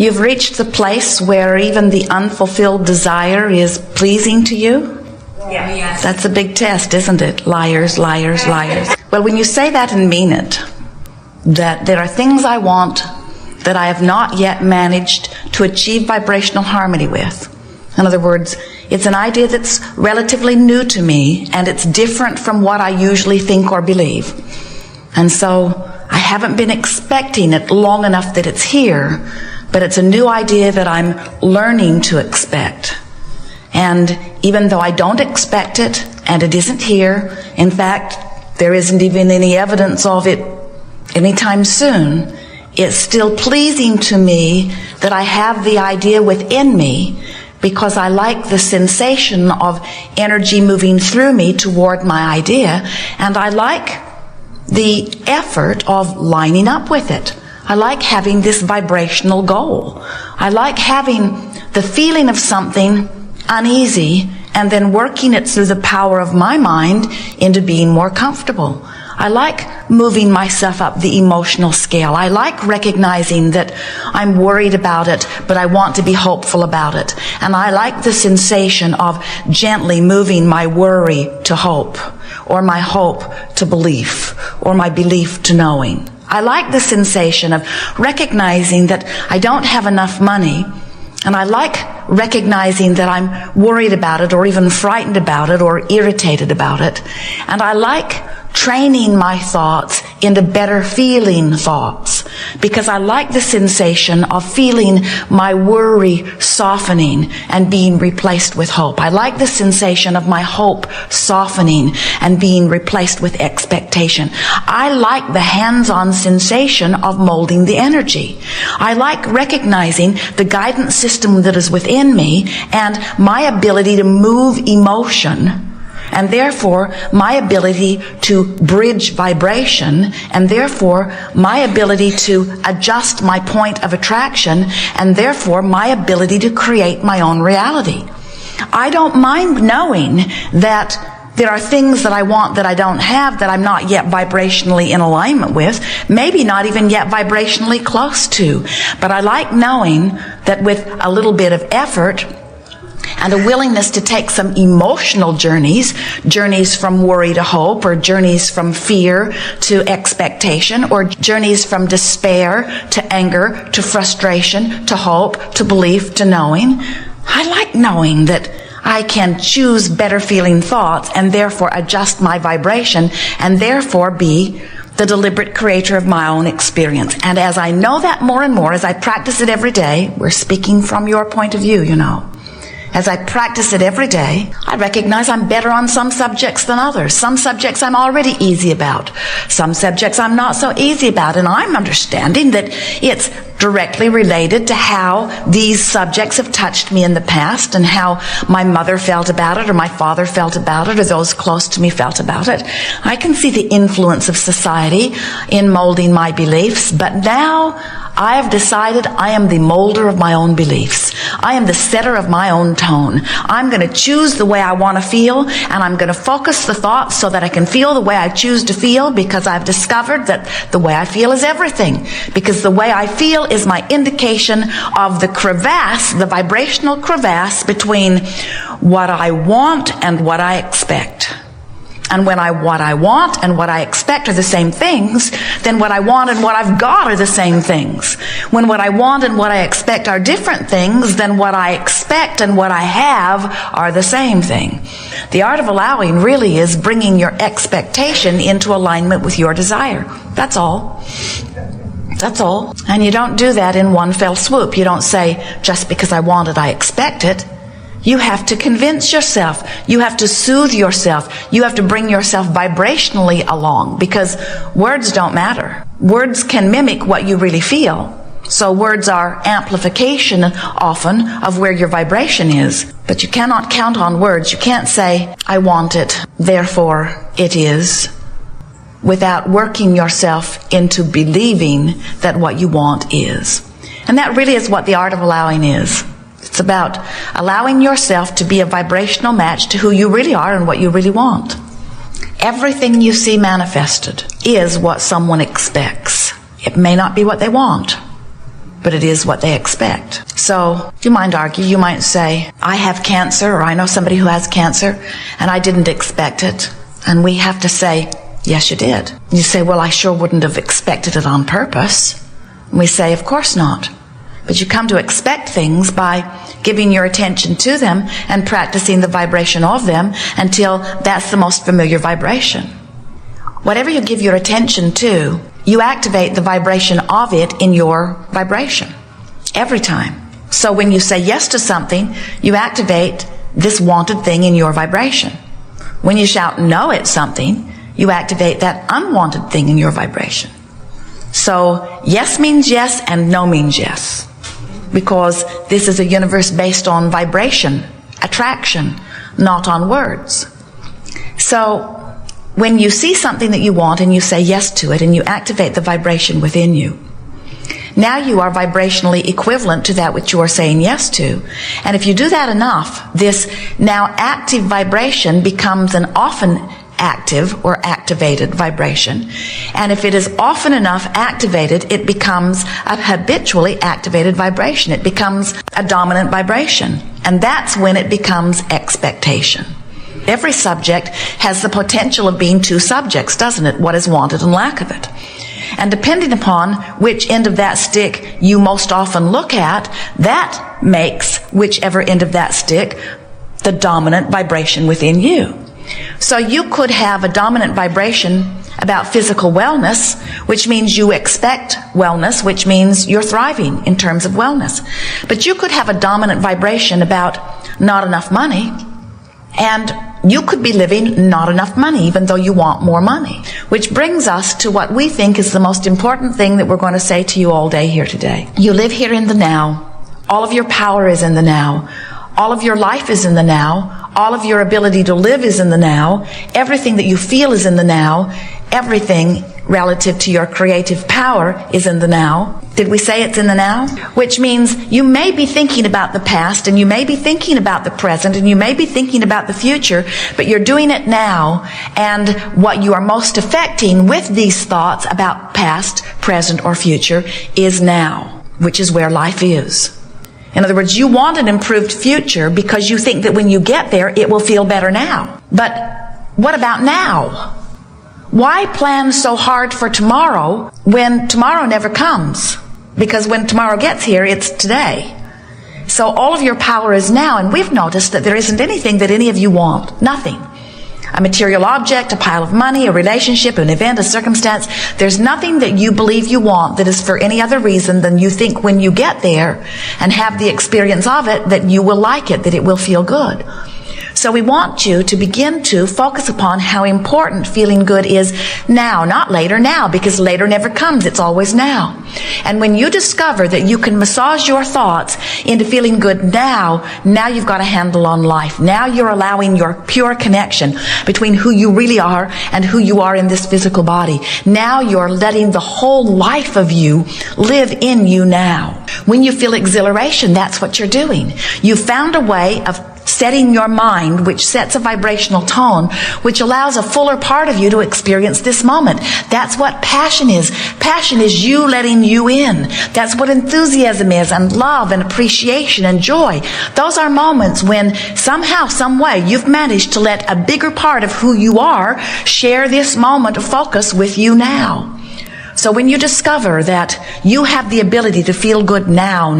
You've reached the place where even the unfulfilled desire is pleasing to you? Yeah. Yes. That's a big test, isn't it? Liars, liars, liars. Well, when you say that and mean it, that there are things I want that I have not yet managed to achieve vibrational harmony with. In other words, it's an idea that's relatively new to me, and it's different from what I usually think or believe. And so I haven't been expecting it long enough that it's here, but it's a new idea that I'm learning to expect. And even though I don't expect it, and it isn't here, in fact, there isn't even any evidence of it anytime soon, it's still pleasing to me that I have the idea within me, because I like the sensation of energy moving through me toward my idea, and I like the effort of lining up with it. I like having this vibrational goal. I like having the feeling of something uneasy and then working it through the power of my mind into being more comfortable. I like moving myself up the emotional scale. I like recognizing that I'm worried about it, but I want to be hopeful about it. And I like the sensation of gently moving my worry to hope, or my hope to belief, or my belief to knowing. I like the sensation of recognizing that I don't have enough money, and I like recognizing that I'm worried about it, or even frightened about it, or irritated about it. And I like training my thoughts into better feeling thoughts, because I like the sensation of feeling my worry softening and being replaced with hope. I like the sensation of my hope softening and being replaced with expectation. I like the hands-on sensation of molding the energy. I like recognizing the guidance system that is within me and my ability to move emotion, and therefore my ability to bridge vibration, and therefore my ability to adjust my point of attraction, and therefore my ability to create my own reality. I don't mind knowing that there are things that I want that I don't have, that I'm not yet vibrationally in alignment with, maybe not even yet vibrationally close to. But I like knowing that with a little bit of effort and a willingness to take some emotional journeys from worry to hope, or journeys from fear to expectation, or journeys from despair to anger to frustration to hope to belief to knowing. I like knowing that I can choose better feeling thoughts and therefore adjust my vibration and therefore be the deliberate creator of my own experience. And as I know that more and more, as I practice it every day, we're speaking from your point of view, you know. As I practice it every day, I recognize I'm better on some subjects than others. Some subjects I'm already easy about. Some subjects I'm not so easy about. And I'm understanding that it's directly related to how these subjects have touched me in the past, and how my mother felt about it, or my father felt about it, or those close to me felt about it. I can see the influence of society in molding my beliefs, but now I have decided I am the molder of my own beliefs. I am the setter of my own tone. I'm going to choose the way I want to feel, and I'm going to focus the thoughts so that I can feel the way I choose to feel, because I've discovered that the way I feel is everything. Because the way I feel is my indication of the crevasse, the vibrational crevasse between what I want and what I expect. And when what I want and what I expect are the same things, then what I want and what I've got are the same things. When what I want and what I expect are different things, then what I expect and what I have are the same thing. The art of allowing really is bringing your expectation into alignment with your desire. That's all. That's all. And you don't do that in one fell swoop. You don't say, just because I want it, I expect it. You have to convince yourself. You have to soothe yourself. You have to bring yourself vibrationally along, because words don't matter. Words can mimic what you really feel. So words are amplification often of where your vibration is. But you cannot count on words. You can't say, I want it, therefore it is, without working yourself into believing that what you want is. And that really is what the art of allowing is. It's about allowing yourself to be a vibrational match to who you really are and what you really want. Everything you see manifested is what someone expects. It may not be what they want. but it is what they expect. So, you might argue, you might say, I have cancer, or I know somebody who has cancer, and I didn't expect it. And we have to say, yes, you did. You say, well, I sure wouldn't have expected it on purpose. And we say, of course not. But you come to expect things by giving your attention to them and practicing the vibration of them until that's the most familiar vibration. Whatever you give your attention to, you activate the vibration of it in your vibration every time. So when you say yes to something, you activate this wanted thing in your vibration. When you shout no at something, you activate that unwanted thing in your vibration. So yes means yes and no means yes, because this is a universe based on vibration, attraction, not on words. So when you see something that you want and you say yes to it and you activate the vibration within you, now you are vibrationally equivalent to that which you are saying yes to. And if you do that enough, this now active vibration becomes an often active or activated vibration. And if it is often enough activated, it becomes a habitually activated vibration. It becomes a dominant vibration. And that's when it becomes expectation. Every subject has the potential of being two subjects, doesn't it? What is wanted and lack of it. And depending upon which end of that stick you most often look at, that makes whichever end of that stick the dominant vibration within you. So you could have a dominant vibration about physical wellness, which means you expect wellness, which means you're thriving in terms of wellness. But you could have a dominant vibration about not enough money, and you could be living not enough money, even though you want more money. Which brings us to what we think is the most important thing that we're going to say to you all day here today. You live here in the now. All of your power is in the now. All of your life is in the now. All of your ability to live is in the now. Everything that you feel is in the now. Everything relative to your creative power is in the now. Did we say it's in the now? Which means you may be thinking about the past, and you may be thinking about the present, and you may be thinking about the future, but you're doing it now. And what you are most affecting with these thoughts about past, present, or future is now, which is where life is. In other words, you want an improved future because you think that when you get there, it will feel better now. But what about now? Why plan so hard for tomorrow when tomorrow never comes? Because when tomorrow gets here, it's today. So all of your power is now, and we've noticed that there isn't anything that any of you want. Nothing. A material object, a pile of money, a relationship, an event, a circumstance. There's nothing that you believe you want that is for any other reason than you think when you get there and have the experience of it that you will like it, that it will feel good. So we want you to begin to focus upon how important feeling good is now, not later, now, because later never comes. It's always now. And when you discover that you can massage your thoughts into feeling good now you've got a handle on life. Now you're allowing your pure connection between who you really are and who you are in this physical body. Now you're letting the whole life of you live in you now. When you feel exhilaration, that's what you're doing. You found a way of setting your mind, which sets a vibrational tone, which allows a fuller part of you to experience this moment. That's what passion is. Passion is you letting you in. That's what enthusiasm is, and love and appreciation and joy. Those are moments when somehow, some way, you've managed to let a bigger part of who you are share this moment of focus with you now. So when you discover that you have the ability to feel good now,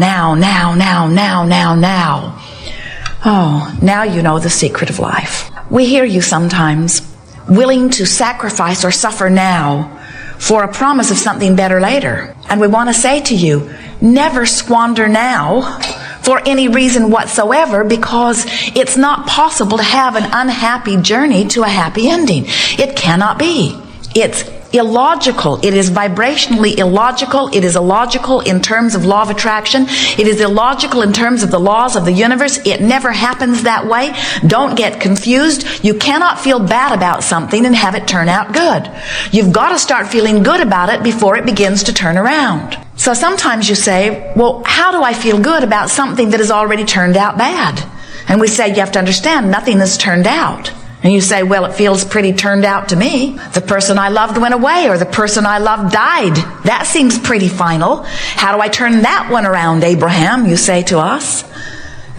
oh, now you know the secret of life. We hear you sometimes, willing to sacrifice or suffer now for a promise of something better later. And we want to say to you, never squander now for any reason whatsoever, because it's not possible to have an unhappy journey to a happy ending. It cannot be. It's illogical. It is vibrationally illogical. It is illogical in terms of law of attraction. It is illogical in terms of the laws of the universe. It never happens that way. Don't get confused. You cannot feel bad about something and have it turn out good. You've got to start feeling good about it before it begins to turn around. So sometimes you say, well, how do I feel good about something that has already turned out bad? And we say, you have to understand, nothing has turned out. And you say, well, it feels pretty turned out to me. The person I loved went away, or the person I loved died. That seems pretty final. How do I turn that one around, Abraham, you say to us?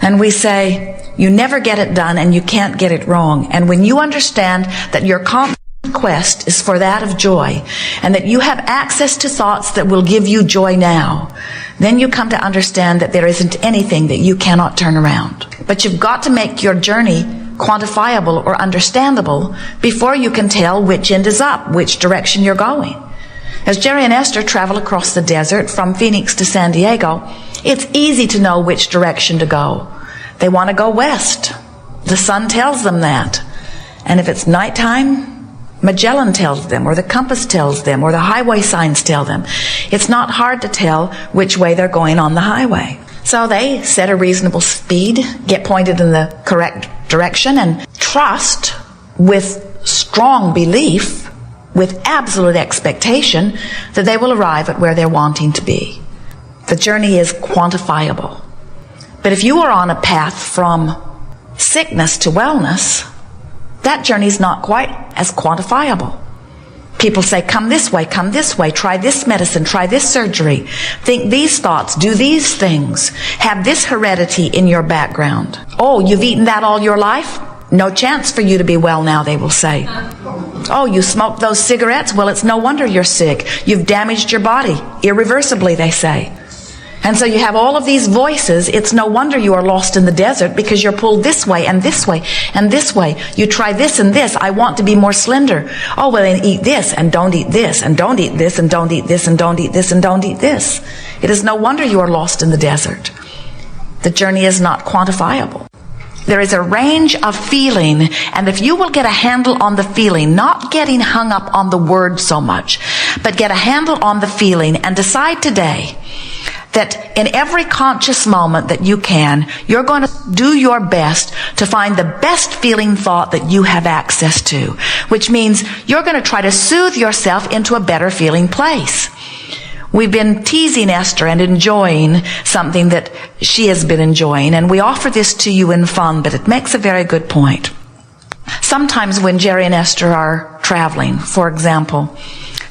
And we say, you never get it done and you can't get it wrong. And when you understand that your constant quest is for that of joy, and that you have access to thoughts that will give you joy now, then you come to understand that there isn't anything that you cannot turn around. But you've got to make your journey quantifiable or understandable before you can tell which end is up, which direction you're going. As Jerry and Esther travel across the desert from Phoenix to San Diego, it's easy to know which direction to go. They want to go west. The sun tells them that. And if it's nighttime, Magellan tells them, or the compass tells them, or the highway signs tell them. It's not hard to tell which way they're going on the highway. So they set a reasonable speed, get pointed in the correct direction, and trust with strong belief, with absolute expectation, that they will arrive at where they're wanting to be. The journey is quantifiable. But if you are on a path from sickness to wellness, that journey is not quite as quantifiable. People say, come this way, try this medicine, try this surgery, think these thoughts, do these things, have this heredity in your background. Oh, you've eaten that all your life? No chance for you to be well now, they will say. Oh, you smoked those cigarettes? Well, it's no wonder you're sick. You've damaged your body irreversibly, they say. And so you have all of these voices. It's no wonder you are lost in the desert, because you're pulled this way and this way and this way. You try this and this. I want to be more slender. Oh, well, then eat this and don't eat this and don't eat this and don't eat this and don't eat this and don't eat this. It is no wonder you are lost in the desert. The journey is not quantifiable. There is a range of feeling, and if you will get a handle on the feeling, not getting hung up on the word so much, but get a handle on the feeling and decide today that in every conscious moment that you can, you're going to do your best to find the best feeling thought that you have access to, which means you're going to try to soothe yourself into a better feeling place. We've been teasing Esther and enjoying something that she has been enjoying, and we offer this to you in fun, but it makes a very good point. Sometimes when Jerry and Esther are traveling, for example,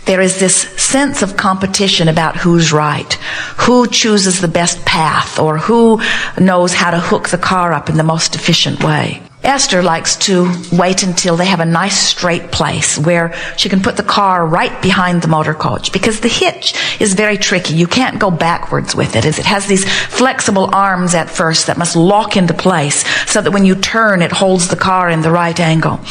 there is this sense of competition about who's right, who chooses the best path, or who knows how to hook the car up in the most efficient way. Esther likes to wait until they have a nice straight place where she can put the car right behind the motor coach, because the hitch is very tricky. You can't go backwards with it, as it has these flexible arms at first that must lock into place so that when you turn, it holds the car in the right angle.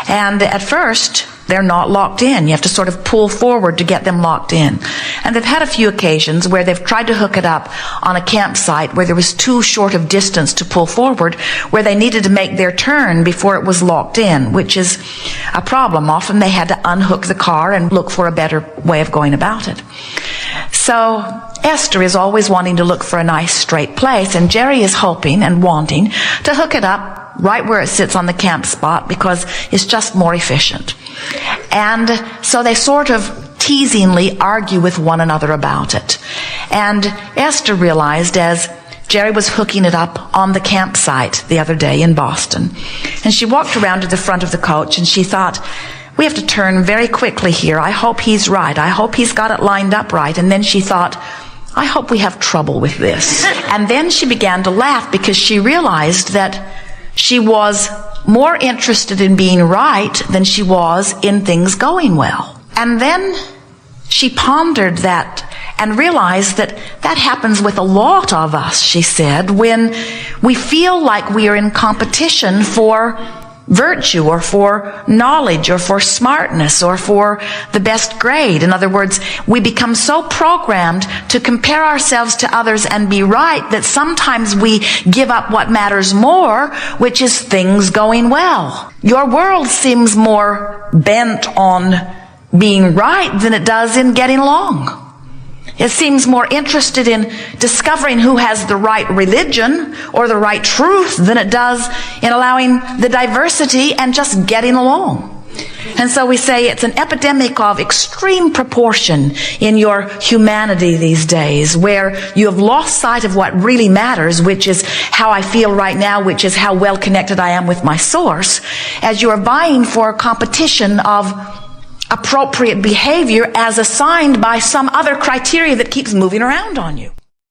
And at first, they're not locked in. You have to sort of pull forward to get them locked in. And they've had a few occasions where they've tried to hook it up on a campsite where there was too short of distance to pull forward, where they needed to make their turn before it was locked in, which is a problem. Often they had to unhook the car and look for a better way of going about it. So Esther is always wanting to look for a nice straight place, and Jerry is hoping and wanting to hook it up right where it sits on the camp spot, because it's just more efficient. And so they sort of teasingly argue with one another about it. And Esther realized, as Jerry was hooking it up on the campsite the other day in Boston, and she walked around to the front of the coach and she thought, we have to turn very quickly here. I hope he's right. I hope he's got it lined up right. And then she thought, I hope we have trouble with this. And then she began to laugh, because she realized that she was more interested in being right than she was in things going well. And then she pondered that and realized that that happens with a lot of us, she said, when we feel like we are in competition for virtue, or for knowledge, or for smartness, or for the best grade. In other words, we become so programmed to compare ourselves to others and be right that sometimes we give up what matters more, which is things going well. Your world seems more bent on being right than it does in getting along. It seems more interested in discovering who has the right religion or the right truth than it does in allowing the diversity and just getting along. And so we say it's an epidemic of extreme proportion in your humanity these days, where you have lost sight of what really matters, which is how I feel right now, which is how well connected I am with my source, as you are vying for a competition of appropriate behavior as assigned by some other criteria that keeps moving around on you.